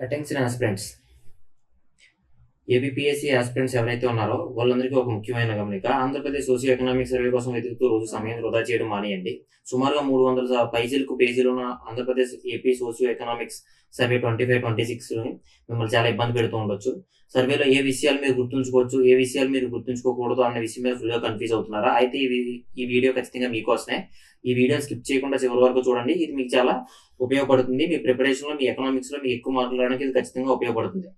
Attention aspirants ABPSC aspirants ఎవరైతే ఉన్నారో వాళ్ళందరికీ ఒక ముఖ్యమైన గమనిక. ఆంధ్రప్రదేశ్ సోషియో ఎకనామిక్ సర్వే కోసం వెతుకుతూ రోజు సమయం వృధా చేయడం మానేయండి. సుమారుగా 300 పేజీలు ఉన్న Andhra Pradesh AP socio economics survey 25-26 మిమ్మల్ని చాలా ఇబ్బంది పెడుతూ ఉండొచ్చు. సర్వేలో ఏ విషయాలు మీరు గుర్తుంచుకోవచ్చు, ఏ విషయాలు మీరు గుర్తుంచుకోకూడదు అన్న విషయం మీద ఫుల్గా కన్ఫ్యూజ్ అవుతున్నారా? అయితే ఈ వీడియో ఖచ్చితంగా మీకోసమే. ఈ వీడియోని స్కిప్ చేయకుండా చివరి వరకు చూడండి. ఇది మీకు చాలా ఉపయోగపడుతుంది. మీ ప్రిపరేషన్లో, మీ ఎకనామిక్స్లో మీకు ఎక్కువ మార్కులు రావడానికి ఇది ఖచ్చితంగా ఉపయోగపడుతుంది.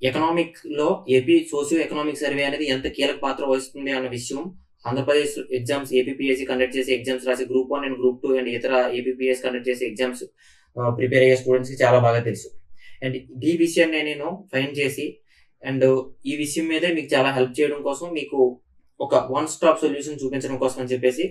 ఎకనామిక్ లో ఏపీ సోషియో ఎకనామిక్ సర్వే అనేది ఎంత కీలక పాత్ర వహిస్తుంది అన్న విషయం ఆంధ్రప్రదేశ్ ఎగ్జామ్స్ ఏపీఎస్సి కండక్ట్ చేసే ఎగ్జామ్స్ రాసే గ్రూప్ 1 అండ్ గ్రూప్ 2 అండ్ ఇతర ఏపీఎస్ కండక్ట్ చేసే ఎగ్జామ్స్ ప్రిపేర్ అయ్యే స్టూడెంట్స్ కి చాలా బాగా తెలుసు. అండ్ ఈ విషయాన్ని నేను ఫైండ్ చేసి అండ్ ఈ విషయం మీదే మీకు చాలా హెల్ప్ చేయడం కోసం, మీకు ఒక వన్ స్టాప్ సొల్యూషన్ చూపించడం కోసం అని చెప్పేసి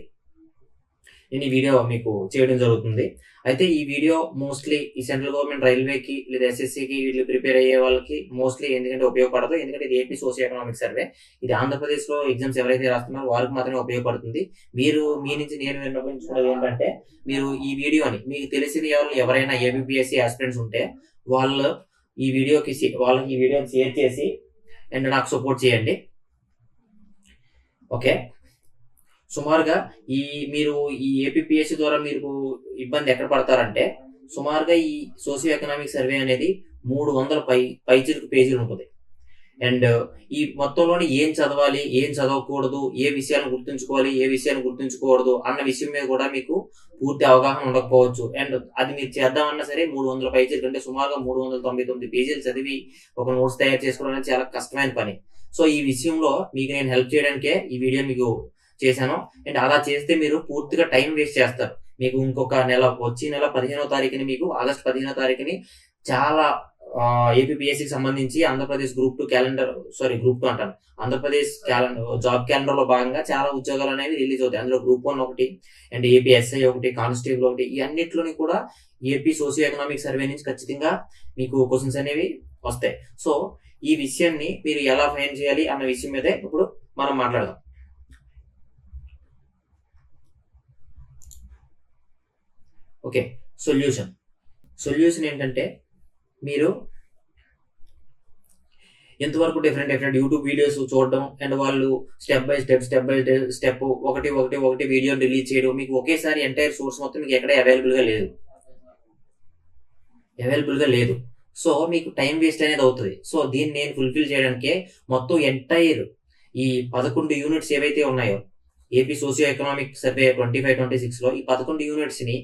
నేను ఈ వీడియో మీకు చేయడం జరుగుతుంది. అయితే ఈ వీడియో మోస్ట్లీ ఈ సెంట్రల్ గవర్నమెంట్ రైల్వేకి లేదా ఎస్ఎస్సికి వీళ్ళు ప్రిపేర్ అయ్యే వాళ్ళకి మోస్ట్లీ ఎందుకంటే ఉపయోగపడదు. ఎందుకంటే ఇది ఏపీ సోషియో ఎకనామిక్ సర్వే. ఇది ఆంధ్రప్రదేశ్లో ఎగ్జామ్స్ ఎవరైతే రాస్తున్నారో వారికి మాత్రమే ఉపయోగపడుతుంది. మీరు మీ నుంచి నేను విన్నపించుకున్నది ఏంటంటే, మీరు ఈ వీడియోని మీకు తెలిసిన వాళ్ళు ఎవరైనా ఏబిపిఎస్సి ఆస్పిరెంట్స్ ఉంటే వాళ్ళకి ఈ వీడియోని షేర్ చేసి అండ్ నాకు సపోర్ట్ చేయండి. ఓకే, సుమారుగా మీరు ఈ ఏపీఎస్సి ద్వారా మీరు ఇబ్బంది ఎక్కడ పడతారంటే, సుమారుగా ఈ సోషియో ఎకనామిక్ సర్వే అనేది 300 పైచిలకు పేజీలు ఉంటుంది. అండ్ ఈ మొత్తంలోని ఏం చదవాలి, ఏం చదవకూడదు, ఏ విషయాలను గుర్తుంచుకోవాలి, ఏ విషయాన్ని గుర్తుంచుకోకూడదు అన్న విషయం మీద కూడా మీకు పూర్తి అవగాహన ఉండకపోవచ్చు. అండ్ అది మీరు చేద్దామన్నా సరే 300 పేజీలు కంటే సుమారుగా 399 పేజీలు చదివి ఒక నోట్స్ తయారు చేసుకోవడం అనేది చాలా కష్టమైన పని. సో ఈ విషయంలో మీకు నేను హెల్ప్ చేయడానికే ఈ వీడియో మీకు చేశాను. అండ్ అలా చేస్తే మీరు పూర్తిగా టైం వేస్ట్ చేస్తారు. మీకు ఇంకొక నెల, వచ్చే నెల 15వ తారీఖుని, మీకు ఆగస్టు 15వ తారీఖుని చాలా ఏపీఎస్సికి సంబంధించి ఆంధ్రప్రదేశ్ గ్రూప్ 2 అంటాను, ఆంధ్రప్రదేశ్ జాబ్ క్యాలెండర్ లో భాగంగా చాలా ఉద్యోగాలు అనేవి రిలీజ్ అవుతాయి. అందులో గ్రూప్ 1 ఒకటి అండ్ ఏపీఎస్ఐ ఒకటి, కానిస్టేబుల్ ఒకటి, ఈ అన్నిట్లోని కూడా ఏపీ సోషియో ఎకనామిక్ సర్వే నుంచి ఖచ్చితంగా మీకు క్వశ్చన్స్ అనేవి వస్తాయి. సో ఈ విషయాన్ని మీరు ఎలా ఫైండ్ చేయాలి అన్న విషయం మీదే ఇప్పుడు మనం మాట్లాడదాం. ఓకే, సొల్యూషన్ ఏంటంటే, మీరు ఎంతవరకు డిఫరెంట్ యూట్యూబ్ వీడియోస్ చూడడం అండ్ వాళ్ళు స్టెప్ బై స్టెప్ ఒకటి వీడియో రిలీజ్ చేయడం, మీకు ఒకేసారి ఎంటైర్ సోర్స్ మొత్తం మీకు ఎక్కడ అవైలబుల్గా లేదు. సో మీకు టైం వేస్ట్ అనేది అవుతుంది. సో దీన్ని నేను ఫుల్ఫిల్ చేయడానికే మొత్తం ఎంటైర్ ఈ 11 యూనిట్స్ ఏవైతే ఉన్నాయో ఏపీ సోషియో ఎకనామిక్ సర్వే 25-26లో ఈ 11 యూనిట్స్ని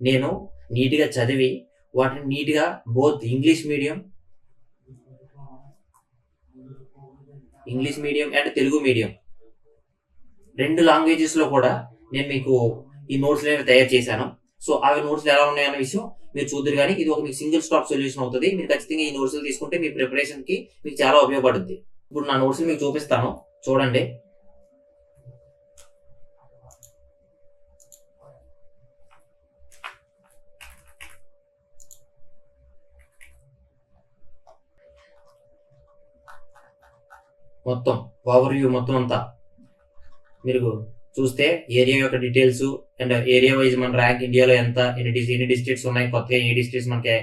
నేను నీట్గా చదివి వాటిని నీట్గా both English medium and Telugu medium 2 లాంగ్వేజెస్లో కూడా నేను మీకు ఈ నోట్స్ తయారు చేశాను. సో ఆ నోట్స్ ఎలా ఉన్నాయన్న విషయం మీరు చూద్దరు. కానీ ఇది ఒక మీకు సింగిల్ స్టాప్ సొల్యూషన్ అవుతుంది. మీరు ఖచ్చితంగా ఈ నోట్స్ తీసుకుంటే మీ ప్రిపరేషన్కి మీకు చాలా ఉపయోగపడుతుంది. ఇప్పుడు నా నోట్స్ మీకు చూపిస్తాను, చూడండి. మొత్తం ఓవర్ వ్యూ మొత్తం అంతా మీరు చూస్తే ఏరియా యొక్క డీటెయిల్స్ అండ్ ఏరియా వైజ్ మన ర్యాంక్ ఇండియాలో ఎంత, ఎన్ని డిస్ట్రిక్ట్స్ ఉన్నాయి, కొత్తగా ఏ డిస్ట్రిక్ట్స్ మనకి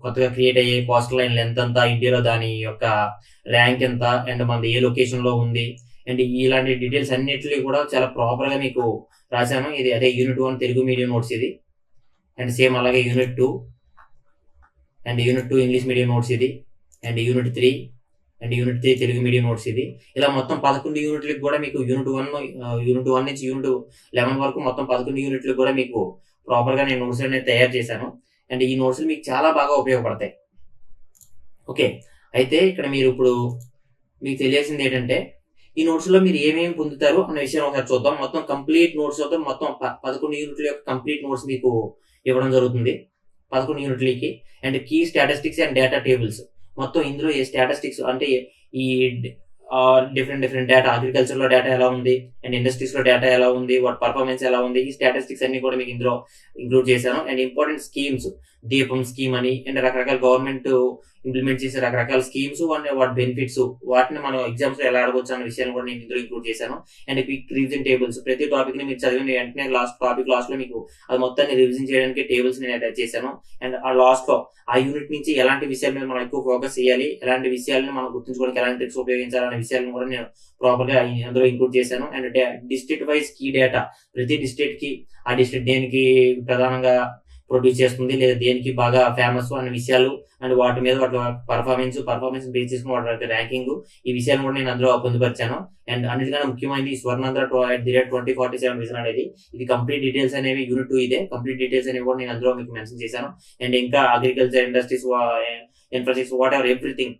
కొత్తగా క్రియేట్ అయ్యే కోస్టల్ లైన్ లెంత్ ఎంత ఇండియాలో, దాని యొక్క ర్యాంక్ ఎంత అండ్ మనది ఏ లొకేషన్లో ఉంది అండ్ ఇలాంటి డీటెయిల్స్ అన్నిటిని కూడా చాలా ప్రాపర్గా మీకు రాశాను. ఇది అదే యూనిట్ 1 తెలుగు మీడియం నోట్స్ ఇది. అండ్ సేమ్ అలాగే యూనిట్ 2 ఇంగ్లీష్ మీడియం నోట్స్ ఇది. And unit 3 Telugu medium notes ఇది. ఇలా మొత్తం 11 యూనిట్లకు కూడా మీకు యూనిట్ 1 నుంచి యూనిట్ 11 వరకు మొత్తం 11 యూనిట్లకు కూడా మీకు ప్రాపర్గా నేను నోట్స్ అనేది తయారు చేశాను. అండ్ ఈ నోట్స్ మీకు చాలా బాగా ఉపయోగపడతాయి. ఓకే, అయితే ఇక్కడ ఇప్పుడు మీకు తెలియాల్సింది ఏంటంటే, ఈ నోట్స్లో మీరు ఏమేమి పొందుతారు అన్న విషయం ఒకసారి చూద్దాం. మొత్తం కంప్లీట్ నోట్స్ చూద్దాం. మొత్తం 11 యూనిట్ల యొక్క కంప్లీట్ నోట్స్ మీకు ఇవ్వడం జరుగుతుంది 11 యూనిట్లకి. And key statistics and data tables మొత్తం ఇందులో ఏ స్టాటిస్టిక్స్ అంటే ఈ డిఫరెంట్ డేటా, అగ్రికల్చర్లో డేటా ఎలా ఉంది అండ్ ఇండస్ట్రీస్లో డేటా ఎలా ఉంది, వాటి పర్ఫార్మెన్స్ ఎలా ఉంది, ఈ స్టాటిస్టిక్స్ అన్ని కూడా మీకు ఇందులో ఇంక్లూడ్ చేశాను. అండ్ ఇంపార్టెంట్ స్కీమ్స్, దీపం స్కీమ్ అని అండ్ రకరకాల గవర్నమెంట్ ఇంప్లిమెంట్ చేసే రకరకాల స్కీమ్స్ వాటి బెనిఫిట్స్, వాటిని మనం ఎగ్జామ్స్ లో ఎలా అడగొచ్చు అన్న విషయాన్ని కూడా నేను ఇందులో ఇంక్లూడ్ చేశాను. అండ్ క్విక్ రివిజన్ టేబుల్స్, ప్రతి టాపిక్ ని మీరు చదివిన వెంటనే టాపిక్ లాస్ట్ లో మీకు అది మొత్తాన్ని రివిజన్ చేయడానికి టేబుల్స్ నేను అటాచ్ చేశాను. అండ్ ఆ లాస్ట్ లో ఆ యూనిట్ నుంచి ఎలాంటి విషయాల మీద మనం ఎక్కువ ఫోకస్ చేయాలి, ఎలాంటి విషయాలను మనం గుర్తుంచుకోవడానికి ఎలాంటి ట్రిక్స్ ఉపయోగించాలనే విషయాలను కూడా నేను ప్రాపర్ గా అందులో ఇంక్లూడ్ చేశాను. అండ్ డిస్ట్రిక్ట్ వైజ్ కీ డేటా, ప్రతి డిస్ట్రిక్ట్ కి ఆ డిస్ట్రిక్ట్ దేనికి ప్రధానంగా ప్రొడ్యూస్ చేస్తుంది లేదా దేనికి బాగా ఫేమస్ అనే విషయాలు అండ్ వాటి మీద వాటి పర్ఫార్మెన్స్ బేస్ చేసుకుని వాటి ర్యాంకింగ్, ఈ విషయాన్ని కూడా నేను అందులో పొందుపరిచాను. అండ్ అన్నిటికన్నా ముఖ్యమైనది స్వర్ణాంధ్ర @2047 విజన్ అనేది, ఇది కంప్లీట్ డీటెయిల్స్ అనేవి యూనిట్ 2 ఇదే, కంప్లీట్ డీటెయిల్స్ అనేవి కూడా నేను అందులో మీకు మెన్షన్ చేశాను. అండ్ ఇంకా agriculture, industries, infrastructure, what ever everything,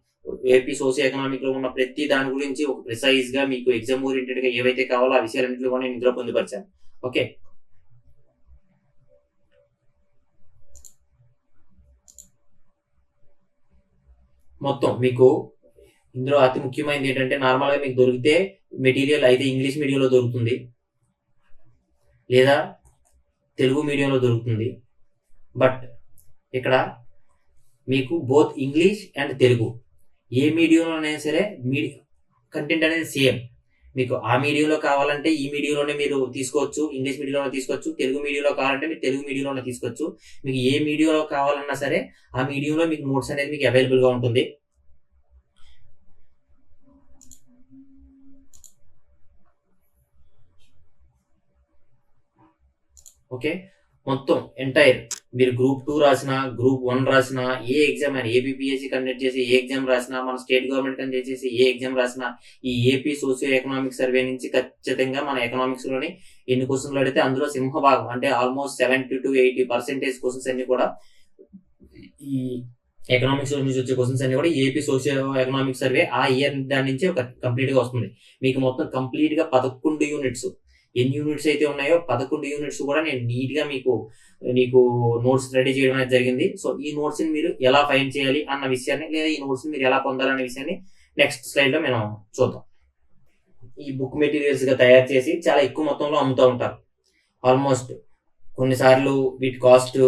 AP socio economic లో ఉన్న ప్రతి దాని గురించి ఒక ప్రిసైజ్ గా మీకు ఎగ్జామ్ ఓరియంటెడ్ గా ఏవైతే కావాలో ఆ విషయాలన్నింటిలో కూడా నేను ఇందులో పొందుపరిచాను. ఓకే, మొత్తం మీకు ఇందులో అతి ముఖ్యమైనది ఏంటంటే, నార్మల్ గా మీకు దొరికితే మెటీరియల్ అయితే ఇంగ్లీష్ మీడియంలో దొరుకుతుంది లేదా తెలుగు మీడియంలో దొరుకుతుంది. బట్ ఇక్కడ మీకు బోత్ ఇంగ్లీష్ అండ్ తెలుగు ఏ మీడియంలోనైనా సరే కంటెంట్ అనేది సేమ్. మీకు ఆ మీడియంలో కావాలంటే ఈ మీడియంలోనే మీరు తీసుకోవచ్చు, ఇంగ్లీష్ మీడియంలో తీసుకోవచ్చు. తెలుగు మీడియంలో కావాలంటే మీరు తెలుగు మీడియంలోనే తీసుకోవచ్చు. మీకు ఏ మీడియంలో కావాలన్నా సరే ఆ మీడియంలో మీకు నోట్స్ అనేది మీకు అవైలబుల్ గా ఉంటుంది. ఓకే, మొత్తం ఎంటైర్ మీరు గ్రూప్ 2 రాసినా, గ్రూప్ 1 రాసినా, ఏ ఎగ్జామ్ అయినా, ఏపీపీఎస్సీ కండక్ట్ చేసి ఏ ఎగ్జామ్ రాసినా, మన స్టేట్ గవర్నమెంట్ కండక్ట్ చేసి ఏ ఎగ్జామ్ రాసినా, ఈ ఏపీ సోషియో ఎకనామిక్ సర్వే నుంచి ఖచ్చితంగా మన ఎకనామిక్స్ లోని ఎన్ని క్వశ్చన్లు అడిగితే అందులో సింహభాగం అంటే ఆల్మోస్ట్ 70 to 80% క్వశ్చన్స్ అన్ని కూడా ఈ ఎకనామిక్స్ నుంచి వచ్చే క్వశ్చన్స్ అన్ని కూడా ఏపీ సోషియో ఎకనామిక్ సర్వే ఆ ఇయర్ దాని నుంచి కంప్లీట్ గా వస్తుంది. మీకు మొత్తం కంప్లీట్ గా 11 యూనిట్స్, ఎన్ని యూనిట్స్ అయితే ఉన్నాయో 11 యూనిట్స్ కూడా నేను నీట్ గా మీకు నోట్స్ రెడీ చేయడం అనేది జరిగింది. సో ఈ నోట్స్ ని మీరు ఎలా ఫైండ్ చేయాలి అన్న విషయాన్ని, లేదా ఈ నోట్స్ ని మీరు ఎలా పొందాలనే విషయాన్ని నెక్స్ట్ స్లైడ్ లో మనం చూద్దాం. ఈ బుక్ మెటీరియల్స్ గా తయారు చేసి చాలా ఎక్కువ మొత్తంలో అమ్ముతూ ఉంటారు. ఆల్మోస్ట్ కొన్నిసార్లు వీటి కాస్ట్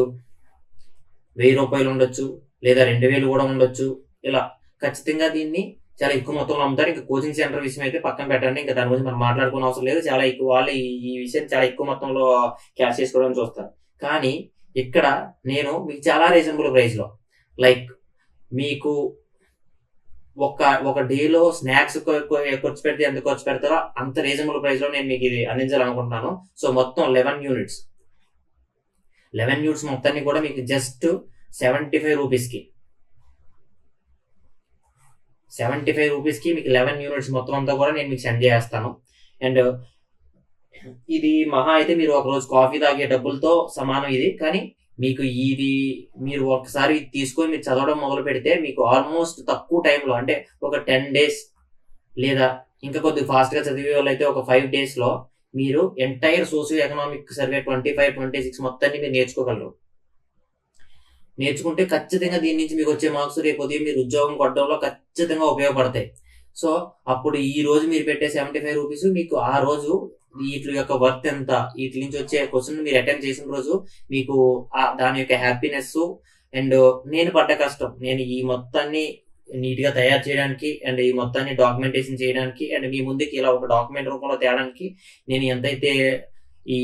1000 రూపాయలు ఉండొచ్చు లేదా 2000 కూడా ఉండొచ్చు. ఇలా ఖచ్చితంగా దీన్ని చాలా ఎక్కువ మొత్తంలో అమ్ముతారు. ఇంకా కోచింగ్ సెంటర్ విషయం అయితే పక్కన పెట్టండి, ఇంకా దాని గురించి మనం మాట్లాడుకునే అవసరం లేదు. చాలా ఎక్కువ వాళ్ళు ఈ విషయాన్ని చాలా ఎక్కువ మొత్తంలో క్యాష్ చేసుకోవడానికి చూస్తారు. కానీ ఇక్కడ నేను మీకు చాలా రీజనబుల్ ప్రైస్ లో, లైక్ మీకు ఒక డేలో స్నాక్స్ ఖర్చు పెడితే ఎంత ఖర్చు పెడతారో అంత రీజనబుల్ ప్రైస్ లో నేను మీకు ఇది అందించాలనుకుంటున్నాను. సో మొత్తం 11 యూనిట్స్ మొత్తాన్ని కూడా మీకు జస్ట్ 75 రూపీస్కి 75 రూపీస్కి మీకు 11 యూనిట్స్ మొత్తం అంతా కూడా నేను మీకు సెండ్ చేస్తాను. అండ్ ఇది మహా అయితే మీరు ఒక రోజు కాఫీ తాగే డబ్బులతో సమానం ఇది. కానీ మీకు ఇది మీరు ఒకసారి తీసుకొని మీరు చదవడం మొదలు పెడితే మీకు ఆల్మోస్ట్ తక్కువ టైంలో, అంటే ఒక 10 days లేదా ఇంకా కొద్దిగా ఫాస్ట్ గా చదివే వాళ్ళు అయితే ఒక 5 days లో మీరు ఎంటైర్ సోషియో ఎకనామిక్ సర్వే 25-26 మొత్తాన్ని మీరు నేర్చుకోగలరు. నేర్చుకుంటే ఖచ్చితంగా దీని నుంచి మీకు వచ్చే మార్క్స్ రేపు ఉదయం మీరు ఉద్యోగం కొట్టడంలో ఖచ్చితంగా ఉపయోగపడతాయి. సో అప్పుడు ఈ రోజు మీరు పెట్టే 75 రూపీస్ మీకు ఆ రోజు వీటి యొక్క వర్త్ ఎంత, వీటి నుంచి వచ్చే క్వశ్చన్ మీరు అటెంప్ట్ చేసిన రోజు మీకు దాని యొక్క హ్యాపీనెస్ అండ్ నేను పడ్డ కష్టం, నేను ఈ మొత్తాన్ని నీట్ గా తయారు చేయడానికి అండ్ ఈ మొత్తాన్ని డాక్యుమెంటేషన్ చేయడానికి అండ్ మీ ముందుకి ఇలా ఒక డాక్యుమెంట్ రూపంలో తేయడానికి నేను ఎంతైతే ఈ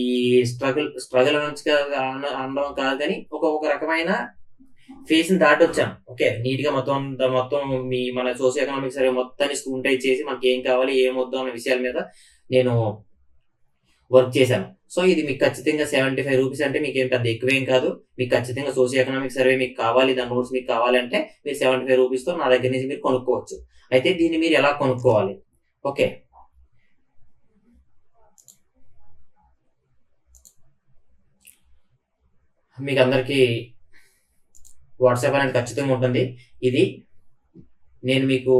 స్ట్రగుల్ అనడం కాదు కానీ ఒక రకమైన ఫేస్ ని దాటి వచ్చాను. ఓకే, నీట్ గా మొత్తం మన సోషియో ఎకనామిక్ సర్వే మొత్తాన్ని స్క్రూటైజ్ చేసి మనకి ఏం కావాలి ఏం వద్దు అన్న విషయాల మీద నేను వర్క్ చేశాను. సో ఇది మీకు ఖచ్చితంగా 75 రూపీస్ అంటే మీకు ఏం పెద్ద ఎక్కువేం కాదు. మీకు ఖచ్చితంగా సోషియో ఎకనామిక్ సర్వే మీకు కావాలి, దాని నోట్స్ మీకు కావాలంటే మీరు 75 రూపీస్ తో నా దగ్గర నుంచి మీరు కొనుక్కోవచ్చు. అయితే దీన్ని మీరు ఎలా కొనుక్కోవాలి? ఓకే, మీకు అందరికీ వాట్సాప్ అనేది ఖచ్చితంగా ఉంటుంది. ఇది నేను మీకు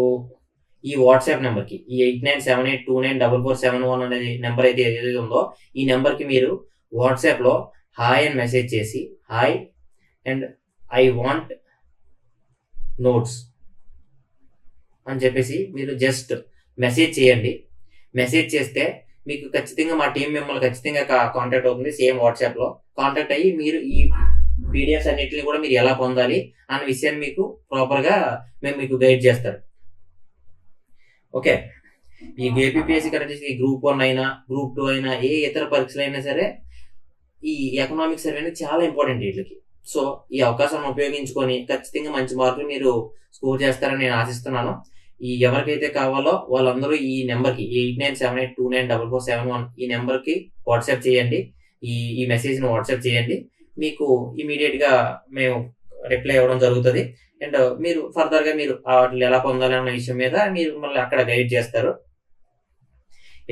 ఈ వాట్సాప్ నెంబర్కి, ఈ 8978294471 అనేది నెంబర్ అయితే ఏదైతే ఉందో ఈ నెంబర్కి మీరు వాట్సాప్లో హాయ్ అని మెసేజ్ చేసి, hi and I want notes అని చెప్పేసి మీరు జస్ట్ మెసేజ్ చేయండి. మెసేజ్ చేస్తే మీకు ఖచ్చితంగా మా టీం మిమ్మల్ని ఖచ్చితంగా కాంటాక్ట్ అవుతుంది. సేమ్ వాట్సాప్లో కాంటాక్ట్ అయ్యి మీరు ఈ పీడిఎఫ్స్ అన్నిటిని కూడా మీరు ఎలా పొందాలి అన్న విషయాన్ని మీకు ప్రాపర్గా మేము మీకు గైడ్ చేస్తారు. ఓకే, ఈ ఏపీఎస్సీ కరెక్ట్ గ్రూప్ 1 అయినా గ్రూప్ 2 అయినా ఏ ఇతర పరీక్షలు అయినా సరే ఈ ఎకనామిక్ సర్వే అనేది చాలా ఇంపార్టెంట్ వీటికి. సో ఈ అవకాశాన్ని ఉపయోగించుకొని ఖచ్చితంగా మంచి మార్కులు మీరు స్కోర్ చేస్తారని నేను ఆశిస్తున్నాను. ఈ ఎవరికైతే కావాలో వాళ్ళందరూ ఈ నెంబర్కి 8978294471 ఈ నెంబర్కి వాట్సాప్ చేయండి. ఈ మెసేజ్ని వాట్సాప్ చేయండి. మీకు ఇమీడియట్గా మేము రిప్లై ఇవ్వడం జరుగుతుంది. అండ్ మీరు ఫర్దర్గా మీరు వాటిని ఎలా పొందాలి అన్న విషయం మీద మీరు మళ్ళీ అక్కడ గైడ్ చేస్తారు.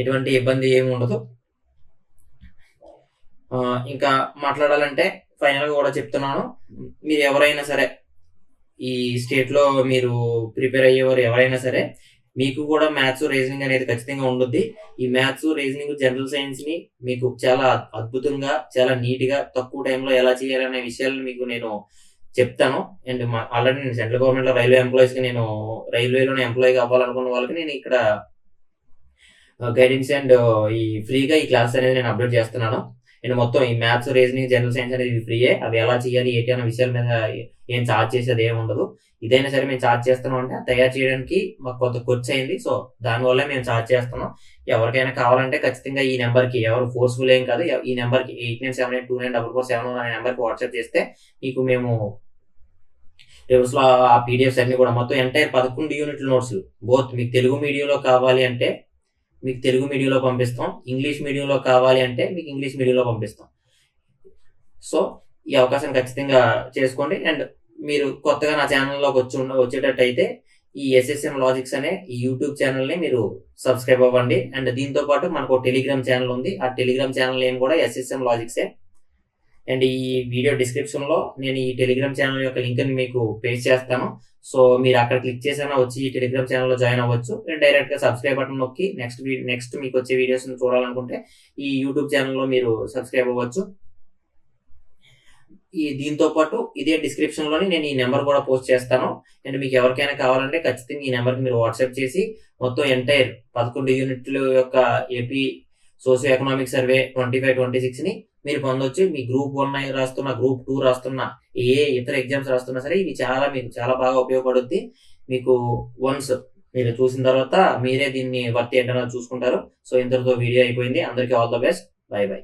ఎటువంటి ఇబ్బంది ఏమి ఉండదు. ఇంకా మాట్లాడాలంటే ఫైనల్గా కూడా చెప్తున్నాను, మీరు ఎవరైనా సరే ఈ స్టేట్లో మీరు ప్రిపేర్ అయ్యేవారు ఎవరైనా సరే మీకు కూడా మ్యాథ్స్ రీజనింగ్ అనేది ఖచ్చితంగా ఉంటుంది. ఈ మ్యాథ్స్ రీజనింగ్ జనరల్ సైన్స్ని మీకు చాలా అద్భుతంగా చాలా నీట్గా తక్కువ టైంలో ఎలా చేయాలనే విషయాలను మీకు నేను చెప్తాను. అండ్ ఆల్రెడీ నేను సెంట్రల్ గవర్నమెంట్లో రైల్వే ఎంప్లాయీస్కి నేను రైల్వేలోనే ఎంప్లాయీ కావాలనుకున్న వాళ్ళకి నేను ఇక్కడ గైడెన్స్ అండ్ ఈ ఫ్రీగా ఈ క్లాస్ అనేది నేను అప్డేట్ చేస్తున్నాను. అండ్ మొత్తం ఈ మ్యాథ్స్ రీజనింగ్ జనరల్ సైన్స్ అనేది ఫ్రీయే. అవి ఎలా చేయాలి ఏంటి అన్న విషయాల మీద ఏం ఛార్జ్ చేసేది ఏమి ఉండదు. ఇదైనా సరే మేము ఛార్జ్ చేస్తున్నాం అంటే తయారు చేయడానికి మాకు కొంత ఖర్చు అయింది. సో దానివల్ల మేము ఛార్జ్ చేస్తున్నాం. ఎవరికైనా కావాలంటే ఖచ్చితంగా ఈ నెంబర్కి, ఎవరు ఫోర్స్ఫుల్ ఏం కాదు, ఈ నెంబర్కి 8978294471 అనే నెంబర్కి వాట్సాప్ చేస్తే మీకు మేము రివర్స్లో ఆ పీడిఎఫ్స్ అన్ని కూడా మొత్తం ఎంటైర్ 11 యూనిట్ల నోట్స్ బోత్ మీకు తెలుగు మీడియంలో కావాలి అంటే మీకు తెలుగు మీడియంలో పంపిస్తాం, ఇంగ్లీష్ మీడియంలో కావాలి అంటే మీకు ఇంగ్లీష్ మీడియంలో పంపిస్తాం. సో ఈ అవకాశం ఖచ్చితంగా చేసుకోండి. అండ్ మీరు కొత్తగా నా ఛానల్లోకి వచ్చేటట్టయితే ఈ SSM లాజిక్స్ అనే ఈ యూట్యూబ్ ఛానల్ని మీరు సబ్స్క్రైబ్ అవ్వండి. అండ్ దీంతో పాటు మనకు టెలిగ్రామ్ ఛానల్ ఉంది. ఆ టెలిగ్రామ్ ఛానల్ నేమ్ కూడా SSM లాజిక్సే. అండ్ ఈ వీడియో డిస్క్రిప్షన్లో నేను ఈ టెలిగ్రామ్ ఛానల్ యొక్క లింక్ని మీకు పేస్ట్ చేస్తాను. సో మీరు అక్కడ క్లిక్ చేసినా వచ్చి ఈ టెలిగ్రామ్ ఛానల్లో జాయిన్ అవ్వచ్చు. అండ్ డైరెక్ట్గా సబ్స్క్రైబ్ బటన్ నొక్కి నెక్స్ట్ మీకు వచ్చే వీడియోస్ని చూడాలనుకుంటే ఈ యూట్యూబ్ ఛానల్లో మీరు సబ్స్క్రైబ్ అవ్వచ్చు. దీంతో పాటు ఇదే డిస్క్రిప్షన్లోని నేను ఈ నెంబర్ కూడా పోస్ట్ చేస్తాను. అండ్ మీకు ఎవరికైనా కావాలంటే ఖచ్చితంగా ఈ నెంబర్కి మీరు వాట్సాప్ చేసి మొత్తం ఎంటైర్ 11 యూనిట్ల యొక్క ఏపీ సోషియో ఎకనామిక్ సర్వే 25-26ని మీరు పొందొచ్చు. మీ గ్రూప్ 1 రాస్తున్నా, గ్రూప్ 2 రాస్తున్నా, ఏ ఇతర ఎగ్జామ్స్ రాస్తున్నా సరే ఇవి మీకు చాలా బాగా ఉపయోగపడుద్ది. మీకు వన్స్ మీరు చూసిన తర్వాత మీరే దీన్ని వర్త్ ఏంటన్నా చూసుకుంటారు. సో ఇంతటితో వీడియో అయిపోయింది. అందరికీ all the best. By by.